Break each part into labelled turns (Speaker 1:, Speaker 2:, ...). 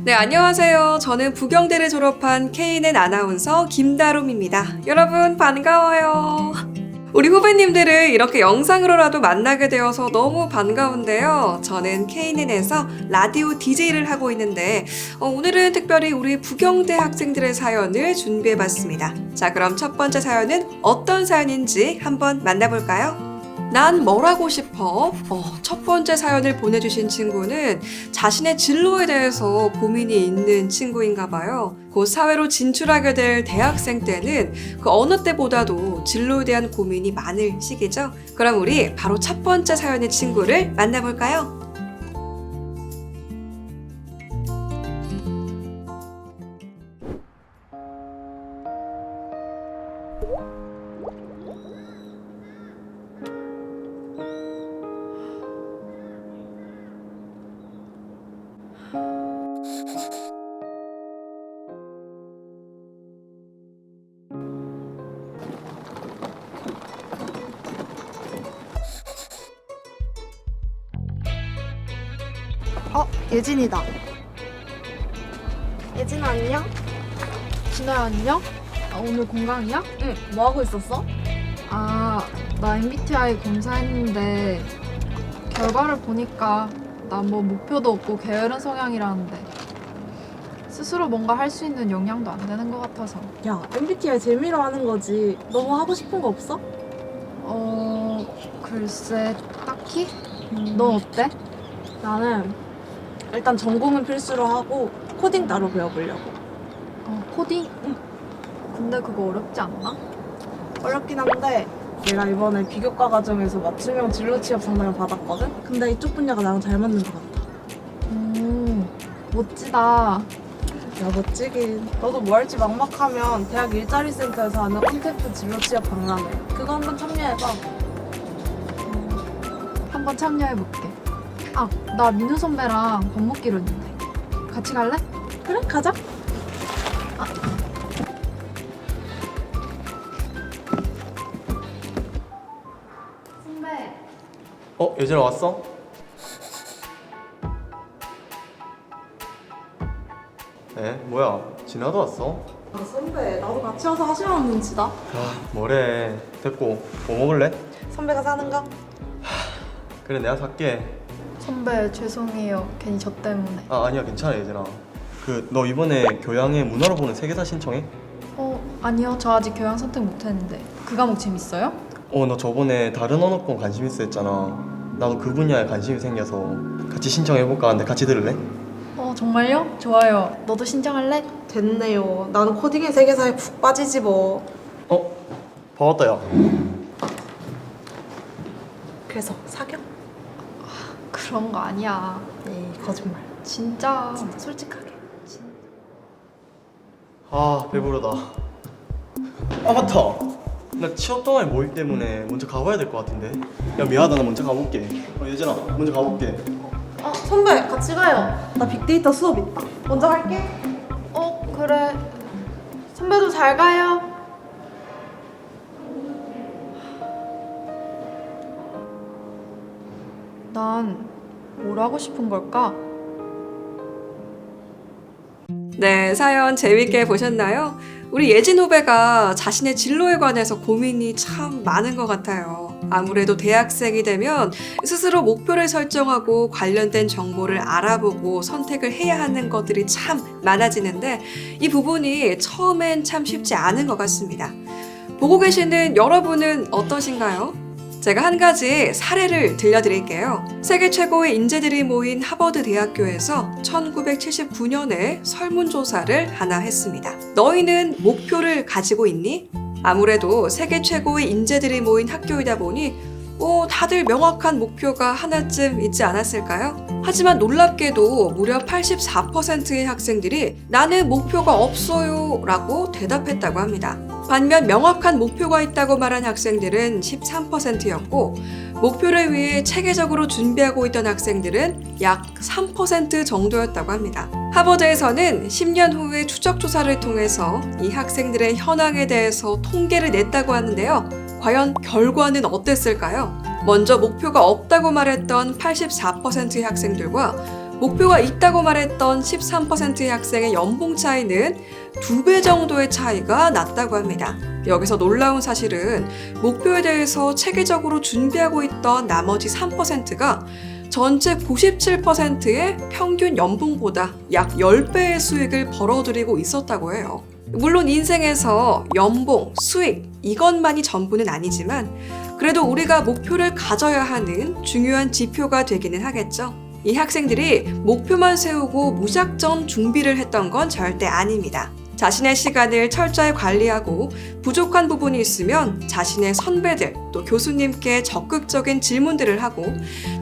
Speaker 1: 네, 안녕하세요. 저는 부경대를 졸업한 KNN 아나운서 김다롬입니다. 여러분 반가워요. 우리 후배님들을 이렇게 영상으로라도 만나게 되어서 너무 반가운데요. 저는 KNN에서 라디오 DJ를 하고 있는데 오늘은 특별히 우리 부경대 학생들의 사연을 준비해봤습니다. 자, 그럼 첫 번째 사연은 어떤 사연인지 한번 만나볼까요? 난 뭘 하고 싶어? 첫 번째 사연을 보내주신 친구는 자신의 진로에 대해서 고민이 있는 친구인가 봐요. 곧 사회로 진출하게 될 대학생 때는 그 어느 때보다도 진로에 대한 고민이 많을 시기죠. 그럼 우리 바로 첫 번째 사연의 친구를 만나볼까요?
Speaker 2: 예진이다.
Speaker 3: 예진아 안녕?
Speaker 2: 진아야 안녕? 오늘 공강이야?
Speaker 3: 응, 뭐 하고 있었어?
Speaker 2: 나 MBTI 검사했는데 결과를 보니까 나 뭐 목표도 없고 게으른 성향이라는데 스스로 뭔가 할 수 있는 역량도 안 되는 것 같아서
Speaker 3: 야, MBTI 재미로 하는 거지. 너 뭐 하고 싶은 거 없어?
Speaker 2: 글쎄 딱히? 넌 어때?
Speaker 3: 나는 일단 전공은 필수로 하고 코딩 따로 배워보려고.
Speaker 2: 코딩? 근데 그거 어렵지 않나?
Speaker 3: 어렵긴 한데 내가 이번에 비교과 과정에서 맞춤형 진로 취업 상담을 받았거든? 근데 이쪽 분야가 나랑 잘 맞는 것 같아.
Speaker 2: 멋지다.
Speaker 3: 야, 멋지긴. 너도 뭐 할지 막막하면 대학 일자리 센터에서 하는 콘텐츠 진로 취업 박람회 그거 한번 참여해봐.
Speaker 2: 한번 참여해볼게. 나 민우 선배랑 밥 먹기로 했는데 같이 갈래?
Speaker 3: 그래, 가자.
Speaker 2: 선배.
Speaker 4: 예진아 왔어? 뭐야? 진아도 왔어?
Speaker 3: 선배, 나도 같이 와서 하시라는 눈치다.
Speaker 4: 뭐래? 됐고, 뭐 먹을래?
Speaker 3: 선배가 사는 거?
Speaker 4: 그래, 내가 살게.
Speaker 2: 선배 죄송해요. 괜히 저 때문에.
Speaker 4: 아니야, 괜찮아, 예진아. 너 이번에 교양에 문화로 보는 세계사 신청해?
Speaker 2: 아니요. 저 아직 교양 선택 못했는데. 그 과목 재밌어요?
Speaker 4: 너 저번에 다른 언어권 관심 있어 했잖아. 나도 그 분야에 관심이 생겨서 같이 신청해볼까 하는데 같이 들을래?
Speaker 2: 정말요? 좋아요. 너도 신청할래?
Speaker 3: 됐네요. 나는 코딩의 세계사에 푹 빠지지 뭐.
Speaker 4: 반갑다, 야.
Speaker 3: 그래서 사겨?
Speaker 2: 그런 거 아니야.
Speaker 3: 에이, 거짓말.
Speaker 2: 진짜.
Speaker 3: 진짜 솔직하게.
Speaker 4: 배부르다. 맞다. 나 취업 동아리 모임 때문에 먼저 가봐야 될 것 같은데. 야, 미안하다. 나 먼저 가볼게. 예진아, 먼저 가볼게.
Speaker 3: 선배 같이 가요. 나 빅데이터 수업 있다. 먼저 갈게.
Speaker 2: 그래. 선배도 잘 가요. 난 뭘 하고 싶은 걸까?
Speaker 1: 네, 사연 재밌게 보셨나요? 우리 예진 후배가 자신의 진로에 관해서 고민이 참 많은 것 같아요. 아무래도 대학생이 되면 스스로 목표를 설정하고 관련된 정보를 알아보고 선택을 해야 하는 것들이 참 많아지는데 이 부분이 처음엔 참 쉽지 않은 것 같습니다. 보고 계시는 여러분은 어떠신가요? 제가 한 가지 사례를 들려드릴게요. 세계 최고의 인재들이 모인 하버드 대학교에서 1979년에 설문조사를 하나 했습니다. 너희는 목표를 가지고 있니? 아무래도 세계 최고의 인재들이 모인 학교이다 보니 다들 명확한 목표가 하나쯤 있지 않았을까요? 하지만 놀랍게도 무려 84%의 학생들이 나는 목표가 없어요 라고 대답했다고 합니다. 반면 명확한 목표가 있다고 말한 학생들은 13%였고 목표를 위해 체계적으로 준비하고 있던 학생들은 약 3% 정도였다고 합니다. 하버드에서는 10년 후에 추적조사를 통해서 이 학생들의 현황에 대해서 통계를 냈다고 하는데요. 과연 결과는 어땠을까요? 먼저 목표가 없다고 말했던 84%의 학생들과 목표가 있다고 말했던 13%의 학생의 연봉 차이는 2배 정도의 차이가 났다고 합니다. 여기서 놀라운 사실은 목표에 대해서 체계적으로 준비하고 있던 나머지 3%가 전체 97%의 평균 연봉보다 약 10배의 수익을 벌어들이고 있었다고 해요. 물론 인생에서 연봉, 수익 이것만이 전부는 아니지만 그래도 우리가 목표를 가져야 하는 중요한 지표가 되기는 하겠죠. 이 학생들이 목표만 세우고 무작정 준비를 했던 건 절대 아닙니다. 자신의 시간을 철저히 관리하고 부족한 부분이 있으면 자신의 선배들 또 교수님께 적극적인 질문들을 하고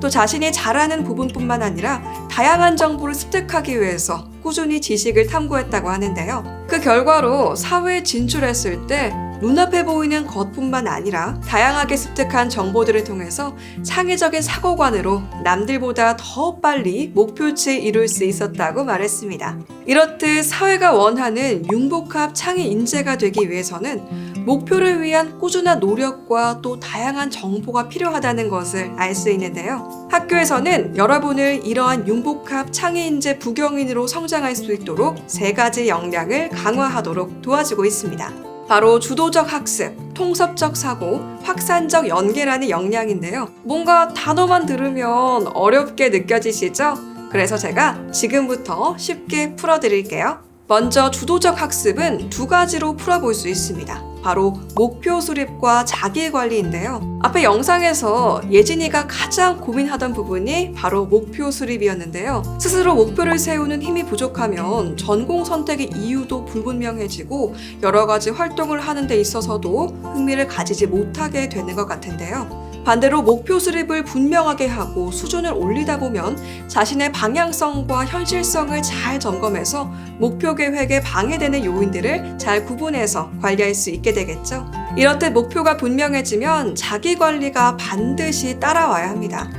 Speaker 1: 또 자신이 잘하는 부분뿐만 아니라 다양한 정보를 습득하기 위해서 꾸준히 지식을 탐구했다고 하는데요. 그 결과로 사회에 진출했을 때 눈앞에 보이는 것뿐만 아니라 다양하게 습득한 정보들을 통해서 창의적인 사고관으로 남들보다 더 빨리 목표치에 이룰 수 있었다고 말했습니다. 이렇듯 사회가 원하는 융복합 창의 인재가 되기 위해서는 목표를 위한 꾸준한 노력과 또 다양한 정보가 필요하다는 것을 알 수 있는데요. 학교에서는 여러분을 이러한 융복합 창의 인재 부경인으로 성장할 수 있도록 3가지 역량을 강화하도록 도와주고 있습니다. 바로 주도적 학습, 통섭적 사고, 확산적 연계라는 역량인데요. 뭔가 단어만 들으면 어렵게 느껴지시죠? 그래서 제가 지금부터 쉽게 풀어드릴게요. 먼저 주도적 학습은 2가지로 풀어볼 수 있습니다. 바로 목표 수립과 자기관리인데요. 앞에 영상에서 예진이가 가장 고민하던 부분이 바로 목표 수립이었는데요. 스스로 목표를 세우는 힘이 부족하면 전공 선택의 이유도 불분명해지고 여러 가지 활동을 하는 데 있어서도 흥미를 가지지 못하게 되는 것 같은데요. 반대로 목표 수립을 분명하게 하고 수준을 올리다 보면 자신의 방향성과 현실성을 잘 점검해서 목표 계획에 방해되는 요인들을 잘 구분해서 관리할 수 있게 되겠죠. 이렇듯 목표가 분명해지면 자기 관리가 반드시 따라와야 합니다.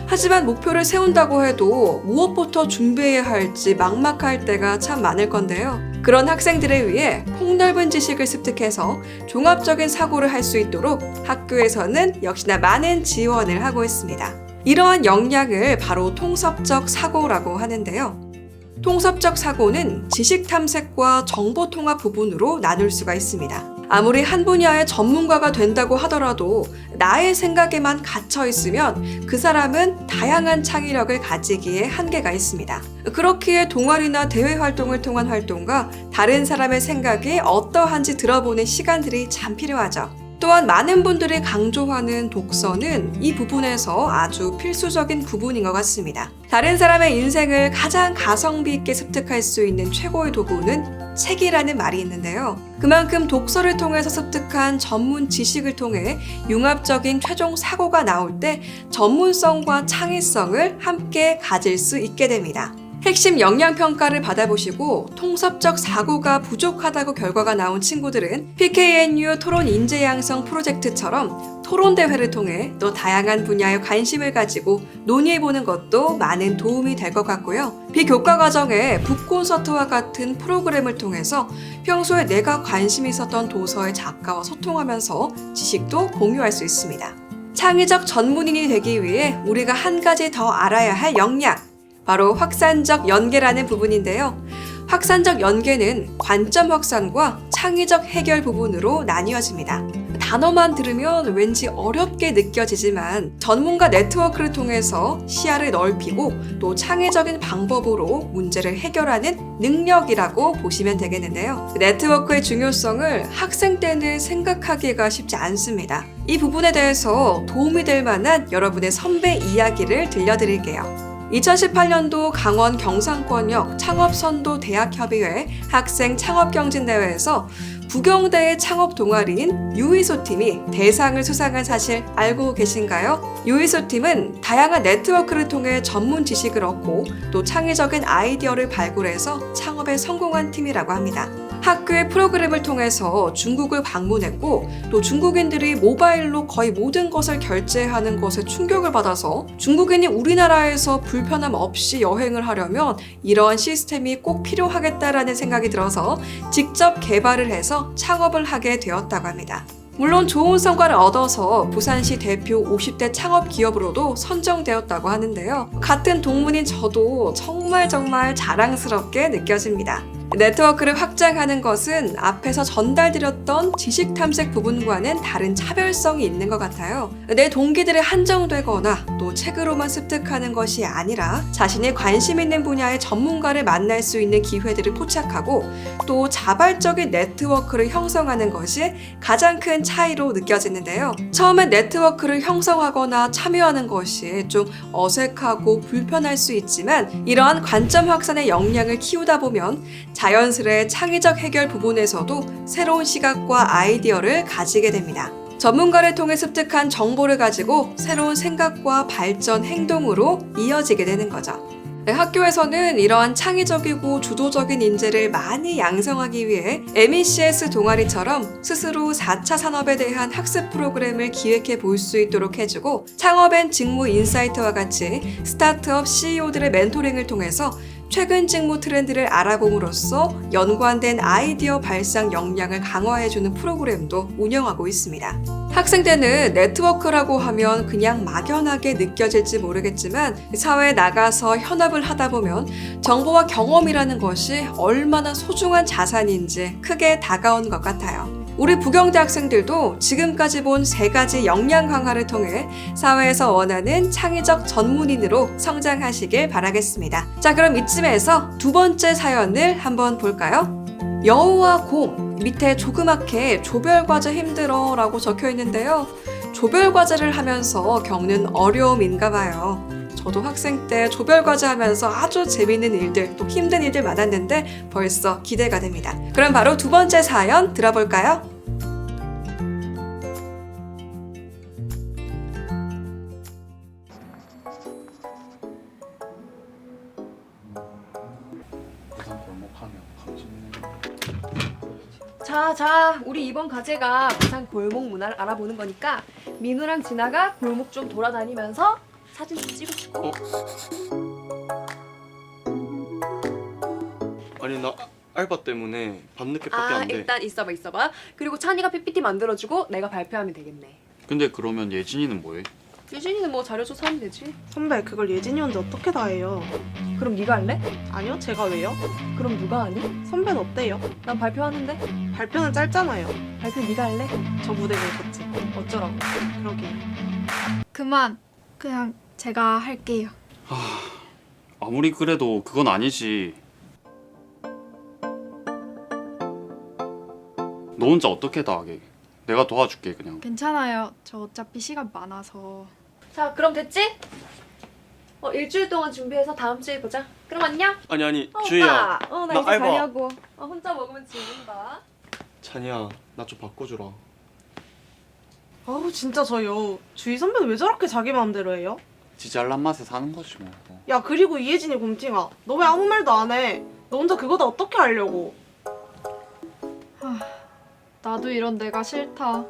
Speaker 1: 하지만 목표를 세운다고 해도 무엇부터 준비해야 할지 막막할 때가 참 많을 건데요. 그런 학생들을 위해 폭넓은 지식을 습득해서 종합적인 사고를 할 수 있도록 학교에서는 역시나 많은 지원을 하고 있습니다. 이러한 역량을 바로 통섭적 사고라고 하는데요. 통섭적 사고는 지식 탐색과 정보 통합 부분으로 나눌 수가 있습니다. 아무리 한 분야의 전문가가 된다고 하더라도 나의 생각에만 갇혀 있으면 그 사람은 다양한 창의력을 가지기에 한계가 있습니다. 그렇기에 동아리나 대외 활동을 통한 활동과 다른 사람의 생각이 어떠한지 들어보는 시간들이 참 필요하죠. 또한 많은 분들이 강조하는 독서는 이 부분에서 아주 필수적인 부분인 것 같습니다. 다른 사람의 인생을 가장 가성비 있게 습득할 수 있는 최고의 도구는 책이라는 말이 있는데요. 그만큼 독서를 통해서 습득한 전문 지식을 통해 융합적인 최종 사고가 나올 때 전문성과 창의성을 함께 가질 수 있게 됩니다. 핵심 역량평가를 받아보시고 통섭적 사고가 부족하다고 결과가 나온 친구들은 PKNU 토론 인재 양성 프로젝트처럼 토론대회를 통해 또 다양한 분야에 관심을 가지고 논의해보는 것도 많은 도움이 될 것 같고요. 비교과 과정에 북콘서트와 같은 프로그램을 통해서 평소에 내가 관심 있었던 도서의 작가와 소통하면서 지식도 공유할 수 있습니다. 창의적 전문인이 되기 위해 우리가 한 가지 더 알아야 할 역량, 바로 확산적 연계라는 부분인데요. 확산적 연계는 관점 확산과 창의적 해결 부분으로 나뉘어집니다. 단어만 들으면 왠지 어렵게 느껴지지만 전문가 네트워크를 통해서 시야를 넓히고 또 창의적인 방법으로 문제를 해결하는 능력이라고 보시면 되겠는데요. 네트워크의 중요성을 학생 때는 생각하기가 쉽지 않습니다. 이 부분에 대해서 도움이 될 만한 여러분의 선배 이야기를 들려드릴게요. 2018년도 강원 경상권역 창업선도대학협의회 학생 창업경진대회에서 부경대의 창업 동아리인 유이소팀이 대상을 수상한 사실 알고 계신가요? 유이소팀은 다양한 네트워크를 통해 전문 지식을 얻고 또 창의적인 아이디어를 발굴해서 창업에 성공한 팀이라고 합니다. 학교의 프로그램을 통해서 중국을 방문했고 또 중국인들이 모바일로 거의 모든 것을 결제하는 것에 충격을 받아서 중국인이 우리나라에서 불편함 없이 여행을 하려면 이러한 시스템이 꼭 필요하겠다라는 생각이 들어서 직접 개발을 해서 창업을 하게 되었다고 합니다. 물론 좋은 성과를 얻어서 부산시 대표 50대 창업 기업으로도 선정되었다고 하는데요. 같은 동문인 저도 정말 자랑스럽게 느껴집니다. 네트워크를 확장하는 것은 앞에서 전달드렸던 지식 탐색 부분과는 다른 차별성이 있는 것 같아요. 내 동기들에 한정되거나 또 책으로만 습득하는 것이 아니라 자신의 관심 있는 분야의 전문가를 만날 수 있는 기회들을 포착하고 또 자발적인 네트워크를 형성하는 것이 가장 큰 차이로 느껴지는데요. 처음엔 네트워크를 형성하거나 참여하는 것이 좀 어색하고 불편할 수 있지만 이러한 관점 확산의 역량을 키우다 보면 자연스레 창의적 해결 부분에서도 새로운 시각과 아이디어를 가지게 됩니다. 전문가를 통해 습득한 정보를 가지고 새로운 생각과 발전, 행동으로 이어지게 되는 거죠. 학교에서는 이러한 창의적이고 주도적인 인재를 많이 양성하기 위해 MECS 동아리처럼 스스로 4차 산업에 대한 학습 프로그램을 기획해 볼 수 있도록 해주고 창업앤 직무 인사이트와 같이 스타트업 CEO들의 멘토링을 통해서 최근 직무 트렌드를 알아봄으로써 연관된 아이디어 발상 역량을 강화해주는 프로그램도 운영하고 있습니다. 학생 때는 네트워크라고 하면 그냥 막연하게 느껴질지 모르겠지만 사회에 나가서 현업을 하다 보면 정보와 경험이라는 것이 얼마나 소중한 자산인지 크게 다가온 것 같아요. 우리 부경대 학생들도 지금까지 본 3가지 역량 강화를 통해 사회에서 원하는 창의적 전문인으로 성장하시길 바라겠습니다. 자, 그럼 이쯤에서 두 번째 사연을 한번 볼까요? 여우와 곰 밑에 조그맣게 조별과제 힘들어 라고 적혀 있는데요. 조별과제를 하면서 겪는 어려움인가 봐요. 저도 학생 때 조별과제 하면서 아주 재밌는 일들, 또 힘든 일들 많았는데 벌써 기대가 됩니다. 그럼 바로 두 번째 사연 들어볼까요?
Speaker 5: 자, 우리 이번 과제가 부산 골목 문화를 알아보는 거니까 민우랑 진아가 골목 좀 돌아다니면서 사진 좀 찍어주고.
Speaker 4: 아니 나 알바 때문에 밤늦게밖에 안 돼.
Speaker 5: 일단 있어봐. 그리고 찬이가 PPT 만들어주고 내가 발표하면 되겠네.
Speaker 6: 근데 그러면 예진이는 뭐해?
Speaker 5: 유진이는 뭐 자료 조사하면 되지.
Speaker 3: 선배, 그걸 예진이 혼자 어떻게 다 해요?
Speaker 5: 그럼 네가 할래?
Speaker 3: 아니요, 제가 왜요?
Speaker 5: 그럼 누가 하니?
Speaker 3: 선배는 어때요?
Speaker 5: 난 발표하는데.
Speaker 3: 발표는 짧잖아요.
Speaker 5: 발표 네가 할래?
Speaker 3: 저 무대 긁었지.
Speaker 5: 어쩌라고.
Speaker 3: 그러게요.
Speaker 2: 그만. 그냥 제가 할게요.
Speaker 6: 아무리 그래도 그건 아니지. 너 혼자 어떻게 다 하게? 내가 도와줄게 그냥.
Speaker 2: 괜찮아요. 저 어차피 시간 많아서.
Speaker 5: 자, 그럼 됐지? 일주일 동안 준비해서 다음 주에 보자. 그럼 안녕.
Speaker 4: 아니
Speaker 5: 오빠. 나
Speaker 4: 나
Speaker 5: 이제
Speaker 4: 알바.
Speaker 5: 가려고. 혼자 먹으면 질린다.
Speaker 4: 찬이야 나 좀 바꿔주라.
Speaker 3: 아우, 진짜 저 여우. 주희 선배는 왜 저렇게 자기 마음대로 해요?
Speaker 6: 지 잘난 맛에 사는 거지 뭐.
Speaker 3: 야, 그리고 이혜진이 곰팅아, 너 왜 아무 말도 안 해? 너 혼자 그거 다 어떻게 하려고?
Speaker 2: 나도 이런 내가 싫다.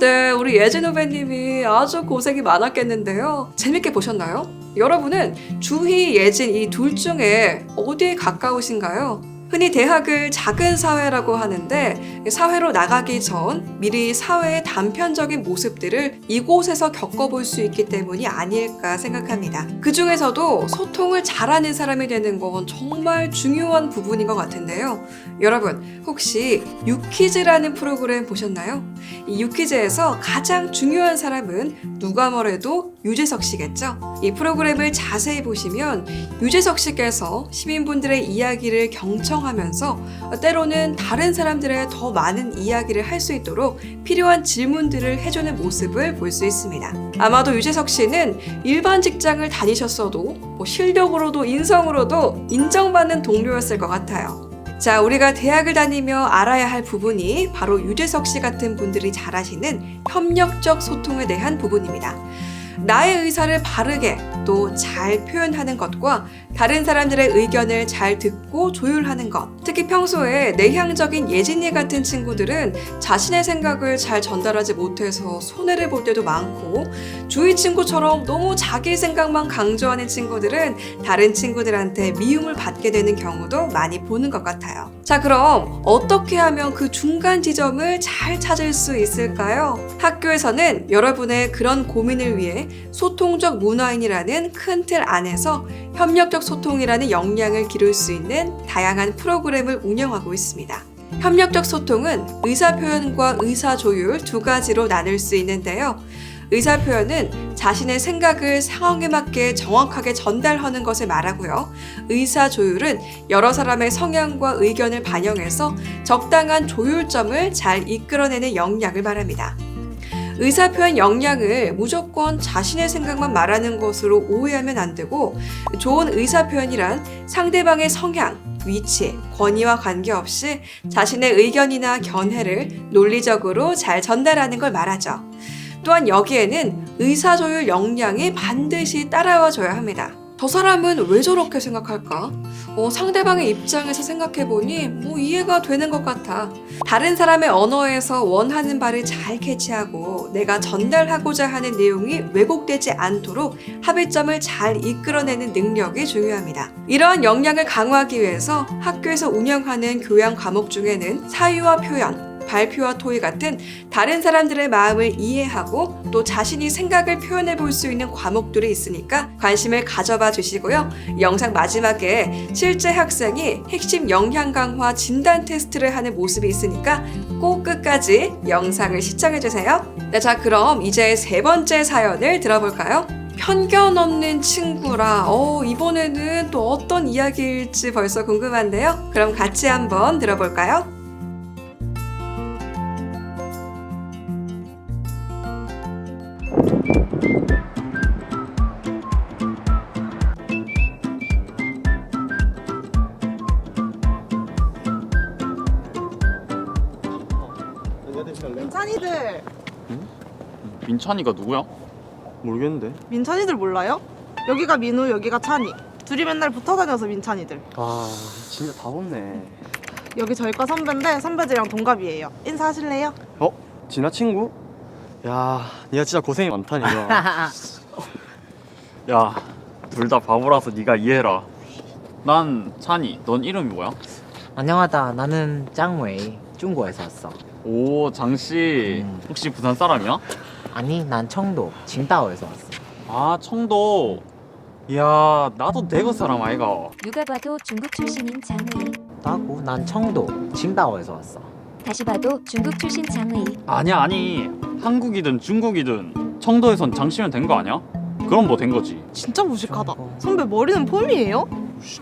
Speaker 1: 네, 우리 예진 후배님이 아주 고생이 많았겠는데요. 재밌게 보셨나요? 여러분은 주희, 예진 이 둘 중에 어디에 가까우신가요? 흔히 대학을 작은 사회라고 하는데 사회로 나가기 전 미리 사회의 단편적인 모습들을 이곳에서 겪어볼 수 있기 때문이 아닐까 생각합니다. 그 중에서도 소통을 잘하는 사람이 되는 건 정말 중요한 부분인 것 같은데요. 여러분, 혹시 유퀴즈라는 프로그램 보셨나요? 이 유퀴즈에서 가장 중요한 사람은 누가 뭐래도 유재석 씨겠죠? 이 프로그램을 자세히 보시면 유재석 씨께서 시민분들의 이야기를 경청하면서 때로는 다른 사람들의 더 많은 이야기를 할 수 있도록 필요한 질문들을 해주는 모습을 볼 수 있습니다. 아마도 유재석 씨는 일반 직장을 다니셨어도 실력으로도 인성으로도 인정받는 동료였을 것 같아요. 자, 우리가 대학을 다니며 알아야 할 부분이 바로 유재석 씨 같은 분들이 잘하시는 협력적 소통에 대한 부분입니다. 나의 의사를 바르게 또 잘 표현하는 것과 다른 사람들의 의견을 잘 듣고 조율하는 것. 특히 평소에 내향적인 예진이 같은 친구들은 자신의 생각을 잘 전달하지 못해서 손해를 볼 때도 많고, 주위 친구처럼 너무 자기 생각만 강조하는 친구들은 다른 친구들한테 미움을 받게 되는 경우도 많이 보는 것 같아요. 자, 그럼 어떻게 하면 그 중간 지점을 잘 찾을 수 있을까요? 학교에서는 여러분의 그런 고민을 위해 소통적 문화인이라는 큰 틀 안에서 협력적 소통이라는 역량을 기를 수 있는 다양한 프로그램을 운영하고 있습니다. 협력적 소통은 의사표현과 의사조율 두 가지로 나눌 수 있는데요. 의사표현은 자신의 생각을 상황에 맞게 정확하게 전달하는 것을 말하고요. 의사조율은 여러 사람의 성향과 의견을 반영해서 적당한 조율점을 잘 이끌어내는 역량을 말합니다. 의사표현 역량을 무조건 자신의 생각만 말하는 것으로 오해하면 안 되고, 좋은 의사표현이란 상대방의 성향, 위치, 권위와 관계없이 자신의 의견이나 견해를 논리적으로 잘 전달하는 걸 말하죠. 또한 여기에는 의사조율 역량이 반드시 따라와줘야 합니다. 저 사람은 왜 저렇게 생각할까? 상대방의 입장에서 생각해보니 이해가 되는 것 같아. 다른 사람의 언어에서 원하는 바를 잘 캐치하고 내가 전달하고자 하는 내용이 왜곡되지 않도록 합의점을 잘 이끌어내는 능력이 중요합니다. 이러한 역량을 강화하기 위해서 학교에서 운영하는 교양 과목 중에는 사유와 표현, 발표와 토의 같은 다른 사람들의 마음을 이해하고 또 자신이 생각을 표현해 볼 수 있는 과목들이 있으니까 관심을 가져봐 주시고요. 영상 마지막에 실제 학생이 핵심 역량 강화 진단 테스트를 하는 모습이 있으니까 꼭 끝까지 영상을 시청해 주세요. 네, 자, 그럼 이제 세 번째 사연을 들어볼까요? 편견 없는 친구라 이번에는 또 어떤 이야기일지 벌써 궁금한데요. 그럼 같이 한번 들어볼까요?
Speaker 3: 민찬이들.
Speaker 6: 민찬이가 누구야?
Speaker 4: 모르겠는데.
Speaker 3: 민찬이들 몰라요? 여기가 민우, 여기가 찬이. 둘이 맨날 붙어 다녀서 민찬이들.
Speaker 4: 아, 진짜 다 없네.
Speaker 3: 여기 저희과 선배인데 선배들이랑 동갑이에요. 인사하실래요?
Speaker 4: 진아 친구? 야, 니가 진짜 고생이 많다, 니가.
Speaker 6: 야, 둘 다 바보라서 네가 이해해라. 난 찬이, 넌 이름이 뭐야?
Speaker 7: 안녕하다. 나는 짱웨이. 중국에서 왔어.
Speaker 6: 오, 장씨. 혹시 부산 사람이야?
Speaker 7: 아니, 난 청도 칭다오에서 왔어.
Speaker 6: 아, 청도. 이야, 나도 대구 사람 아이가.
Speaker 8: 누가 봐도 중국 출신인 장의.
Speaker 7: 나고 난 청도 칭다오에서 왔어.
Speaker 8: 다시 봐도 중국 출신 장의.
Speaker 6: 아니. 한국이든 중국이든 청도에선 장씨면 된 거 아니야? 그럼 뭐 된 거지.
Speaker 3: 진짜 무식하다. 선배 머리는 폼이에요?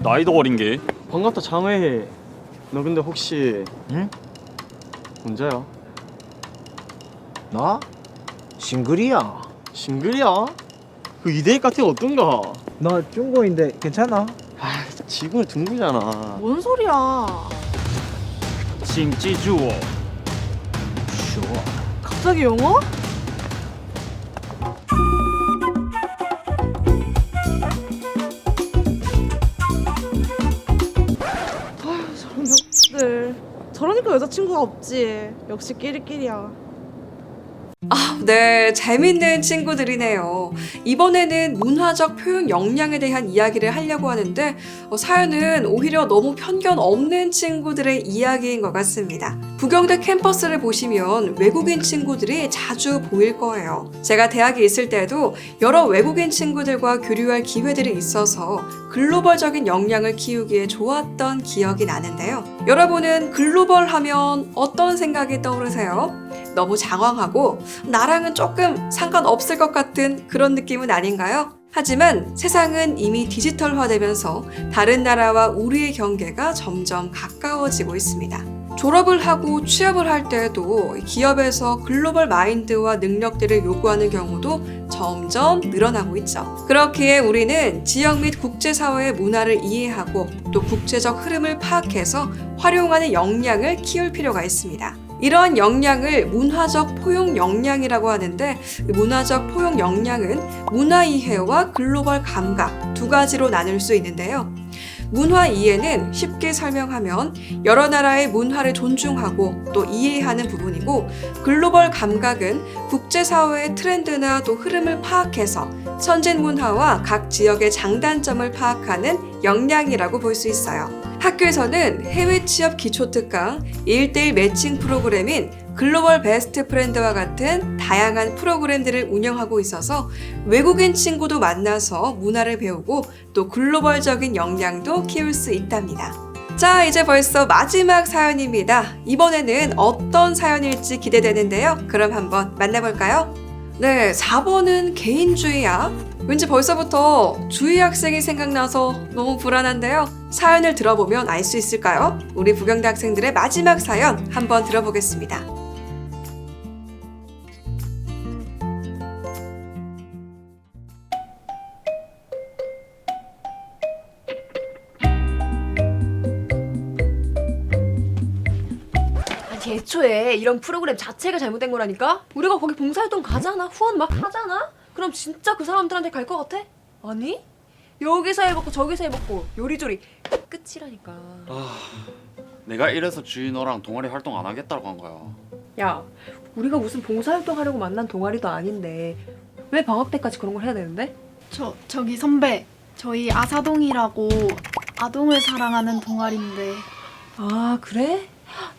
Speaker 6: 나이도 어린 게.
Speaker 4: 반갑다, 장외. 너 근데 혹시
Speaker 7: 응?
Speaker 4: 혼자야?
Speaker 7: 나? 싱글이야.
Speaker 4: 싱글이야? 그 이대희 같은 거 어떤가?
Speaker 7: 너 중국인데 괜찮아?
Speaker 4: 아, 지구는 둥글잖아.
Speaker 3: 뭔 소리야?
Speaker 6: 请记住我.
Speaker 3: 갑자기 영어? 아휴, 저런 녀석들. 저러니까 여자친구가 없지. 역시 끼리끼리야.
Speaker 1: 네, 재밌는 친구들이네요. 이번에는 문화적 표현 역량에 대한 이야기를 하려고 하는데 사연은 오히려 너무 편견 없는 친구들의 이야기인 것 같습니다. 부경대 캠퍼스를 보시면 외국인 친구들이 자주 보일 거예요. 제가 대학에 있을 때도 여러 외국인 친구들과 교류할 기회들이 있어서 글로벌적인 역량을 키우기에 좋았던 기억이 나는데요. 여러분은 글로벌 하면 어떤 생각이 떠오르세요? 너무 장황하고 나랑은 조금 상관없을 것 같은 그런 느낌은 아닌가요? 하지만 세상은 이미 디지털화되면서 다른 나라와 우리의 경계가 점점 가까워지고 있습니다. 졸업을 하고 취업을 할 때에도 기업에서 글로벌 마인드와 능력들을 요구하는 경우도 점점 늘어나고 있죠. 그렇기에 우리는 지역 및 국제사회의 문화를 이해하고 또 국제적 흐름을 파악해서 활용하는 역량을 키울 필요가 있습니다. 이러한 역량을 문화적 포용 역량이라고 하는데, 문화적 포용 역량은 문화 이해와 글로벌 감각 두 가지로 나눌 수 있는데요. 문화 이해는 쉽게 설명하면 여러 나라의 문화를 존중하고 또 이해하는 부분이고, 글로벌 감각은 국제사회의 트렌드나 또 흐름을 파악해서 선진 문화와 각 지역의 장단점을 파악하는 역량이라고 볼 수 있어요. 학교에서는 해외 취업 기초특강, 1:1 매칭 프로그램인 글로벌 베스트 프렌드와 같은 다양한 프로그램들을 운영하고 있어서 외국인 친구도 만나서 문화를 배우고 또 글로벌적인 역량도 키울 수 있답니다. 자, 이제 벌써 마지막 사연입니다. 이번에는 어떤 사연일지 기대되는데요. 그럼 한번 만나볼까요? 네, 4번은 개인주의야. 왠지 벌써부터 주의 학생이 생각나서 너무 불안한데요. 사연을 들어보면 알 수 있을까요? 우리 부경대 학생들의 마지막 사연 한번 들어보겠습니다.
Speaker 5: 아니 애초에 이런 프로그램 자체가 잘못된 거라니까? 우리가 거기 봉사활동 가잖아, 후원 막 하잖아? 그럼 진짜 그 사람들한테 갈 것 같아? 아니? 여기서 해먹고 저기서 해먹고 요리조리 끝이라니까.
Speaker 6: 내가 이래서 주희 너랑 동아리 활동 안 하겠다고 한 거야.
Speaker 5: 야, 우리가 무슨 봉사활동 하려고 만난 동아리도 아닌데 왜 방학 때까지 그런 걸 해야 되는데?
Speaker 2: 저기 선배, 저희 아사동이라고 아동을 사랑하는 동아리인데.
Speaker 5: 아 그래?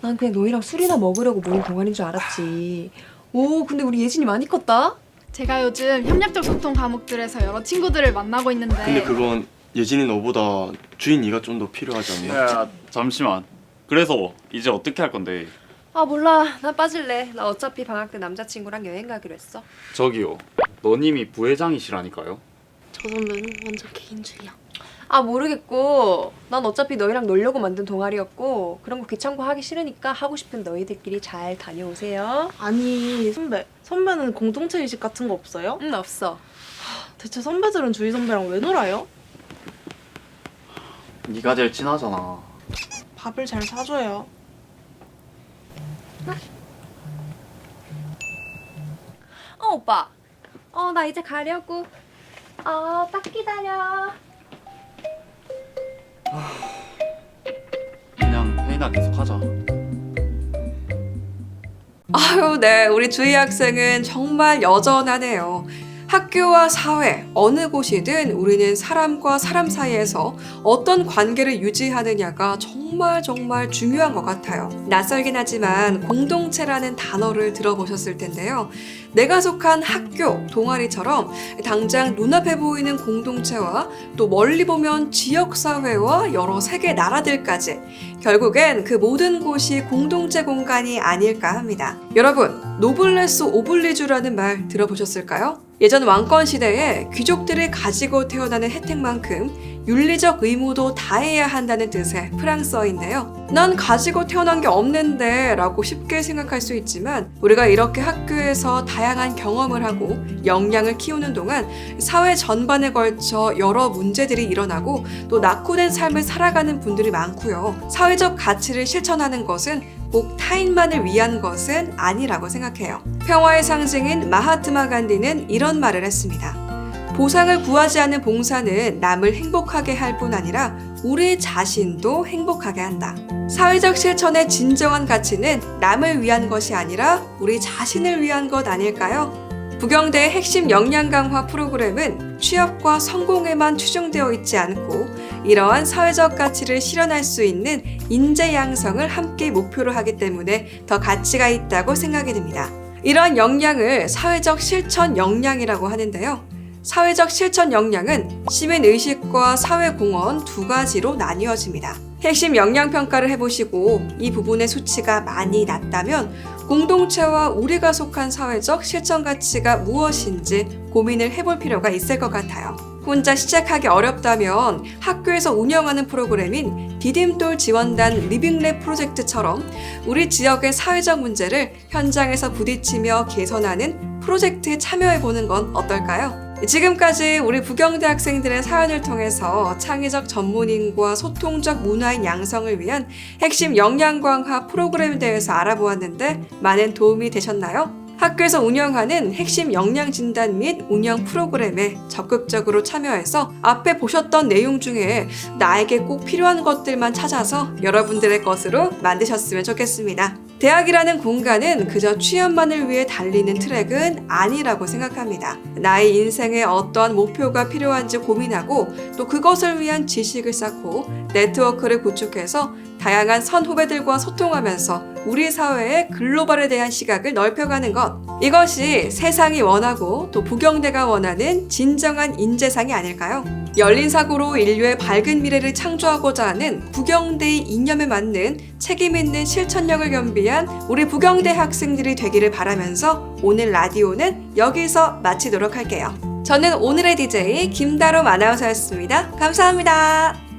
Speaker 5: 난 그냥 너희랑 술이나 먹으려고 모인 동아리인 줄 알았지. 오, 근데 우리 예진이 많이 컸다?
Speaker 2: 제가 요즘 협력적 소통 과목들에서 여러 친구들을 만나고 있는데.
Speaker 4: 근데 그건 예진이 너보다 주인 네가 좀 더 필요하지 않나?
Speaker 6: 야, 잠시만. 그래서 이제 어떻게 할 건데?
Speaker 5: 아 몰라, 난 빠질래. 나 어차피 방학 때 남자친구랑 여행 가기로 했어.
Speaker 6: 저기요. 너님이 부회장이시라니까요.
Speaker 3: 저 선배는 완전 개인주의야.
Speaker 5: 아 모르겠고, 난 어차피 너희랑 놀려고 만든 동아리였고 그런 거 귀찮고 하기 싫으니까 하고 싶은 너희들끼리 잘 다녀오세요.
Speaker 3: 아니 선배는 공동체 의식 같은 거 없어요?
Speaker 5: 응, 없어.
Speaker 3: 대체 선배들은 주희 선배랑 왜 놀아요?
Speaker 6: 네가 제일 친하잖아.
Speaker 3: 밥을 잘 사줘요.
Speaker 5: 오빠. 나 이제 가려고. 딱 기다려.
Speaker 6: 그냥 회의나 계속 하자.
Speaker 1: 아유, 네. 우리 주희 학생은 정말 여전하네요. 학교와 사회, 어느 곳이든 우리는 사람과 사람 사이에서 어떤 관계를 유지하느냐가 정말 중요한 것 같아요. 낯설긴 하지만 공동체라는 단어를 들어보셨을 텐데요. 내가 속한 학교, 동아리처럼 당장 눈앞에 보이는 공동체와 또 멀리 보면 지역사회와 여러 세계 나라들까지 결국엔 그 모든 곳이 공동체 공간이 아닐까 합니다. 여러분, 노블레스 오블리주라는 말 들어보셨을까요? 예전 왕권 시대에 귀족들이 가지고 태어나는 혜택만큼 윤리적 의무도 다해야 한다는 뜻의 프랑스어인데요. 난 가지고 태어난 게 없는데 라고 쉽게 생각할 수 있지만, 우리가 이렇게 학교에서 다양한 경험을 하고 역량을 키우는 동안 사회 전반에 걸쳐 여러 문제들이 일어나고 또 낙후된 삶을 살아가는 분들이 많고요. 사회적 가치를 실천하는 것은 꼭 타인만을 위한 것은 아니라고 생각해요. 평화의 상징인 마하트마 간디는 이런 말을 했습니다. 보상을 구하지 않는 봉사는 남을 행복하게 할 뿐 아니라 우리 자신도 행복하게 한다. 사회적 실천의 진정한 가치는 남을 위한 것이 아니라 우리 자신을 위한 것 아닐까요? 부경대의 핵심 역량 강화 프로그램은 취업과 성공에만 추중되어 있지 않고 이러한 사회적 가치를 실현할 수 있는 인재 양성을 함께 목표로 하기 때문에 더 가치가 있다고 생각이 듭니다. 이러한 역량을 사회적 실천 역량이라고 하는데요. 사회적 실천 역량은 시민의식과 사회공헌 두 가지로 나뉘어집니다. 핵심 역량 평가를 해보시고 이 부분의 수치가 많이 낮다면 공동체와 우리가 속한 사회적 실천 가치가 무엇인지 고민을 해볼 필요가 있을 것 같아요. 혼자 시작하기 어렵다면 학교에서 운영하는 프로그램인 디딤돌 지원단 리빙랩 프로젝트처럼 우리 지역의 사회적 문제를 현장에서 부딪히며 개선하는 프로젝트에 참여해보는 건 어떨까요? 지금까지 우리 부경대 학생들의 사연을 통해서 창의적 전문인과 소통적 문화인 양성을 위한 핵심 역량강화 프로그램에 대해서 알아보았는데 많은 도움이 되셨나요? 학교에서 운영하는 핵심 역량 진단 및 운영 프로그램에 적극적으로 참여해서 앞에 보셨던 내용 중에 나에게 꼭 필요한 것들만 찾아서 여러분들의 것으로 만드셨으면 좋겠습니다. 대학이라는 공간은 그저 취업만을 위해 달리는 트랙은 아니라고 생각합니다. 나의 인생에 어떠한 목표가 필요한지 고민하고 또 그것을 위한 지식을 쌓고 네트워크를 구축해서 다양한 선후배들과 소통하면서 우리 사회의 글로벌에 대한 시각을 넓혀가는 것. 이것이 세상이 원하고 또 부경대가 원하는 진정한 인재상이 아닐까요? 열린 사고로 인류의 밝은 미래를 창조하고자 하는 부경대의 이념에 맞는 책임 있는 실천력을 겸비한 우리 부경대 학생들이 되기를 바라면서 오늘 라디오는 여기서 마치도록 할게요. 저는 오늘의 DJ 김다롬 아나운서였습니다. 감사합니다.